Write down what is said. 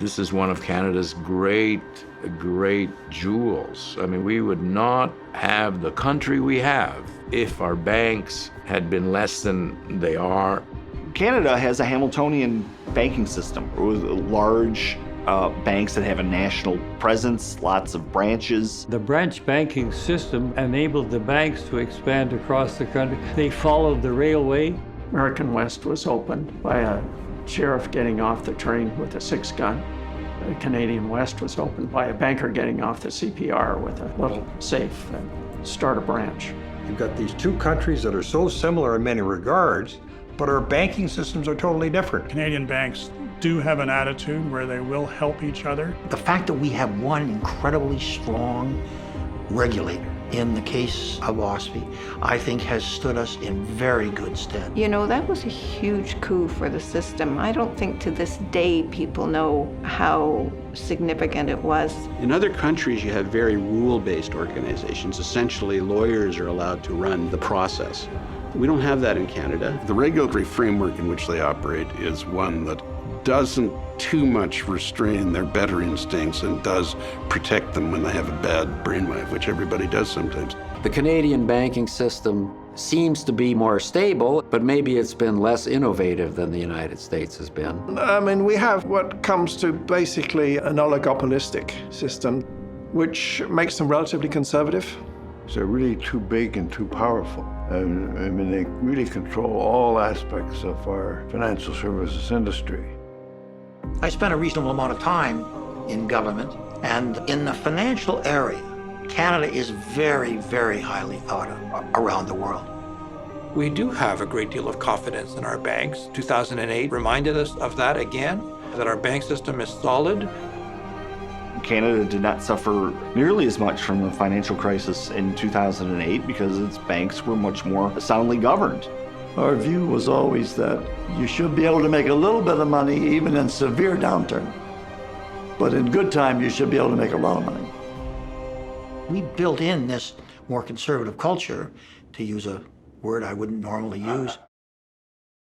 This is one of Canada's great jewels. I mean, we would not have the country we have if our banks had been less than they are. Canada has a Hamiltonian banking system with large banks that have a national presence, lots of branches. The branch banking system enabled the banks to expand across the country. They followed the railway. American West was opened by a sheriff getting off the train with a 6-gun. The Canadian West was opened by a banker getting off the CPR with a little safe and start a branch. You've got these two countries that are so similar in many regards, but our banking systems are totally different. Canadian banks do have an attitude where they will help each other. The fact that we have one incredibly strong regulator in the case of OSFI, I think has stood us in very good stead. You know, that was a huge coup for the system. I don't think to this day people know how significant it was. In other countries, you have very rule-based organizations. Essentially, lawyers are allowed to run the process. We don't have that in Canada. The regulatory framework in which they operate is one that doesn't too much restrain their better instincts and does protect them when they have a bad brainwave, which everybody does sometimes. The Canadian banking system seems to be more stable, but maybe it's been less innovative than the United States has been. I mean, we have what comes to basically an oligopolistic system, which makes them relatively conservative. They're really too big and too powerful. I mean, they really control all aspects of our financial services industry. I spent a reasonable amount of time in government, and in the financial area, Canada is very, very highly thought of around the world. We do have a great deal of confidence in our banks. 2008 reminded us of that again, that our bank system is solid. Canada did not suffer nearly as much from the financial crisis in 2008 because its banks were much more soundly governed. Our view was always that you should be able to make a little bit of money even in severe downturn. But in good time, you should be able to make a lot of money. We built in this more conservative culture, to use a word I wouldn't normally use.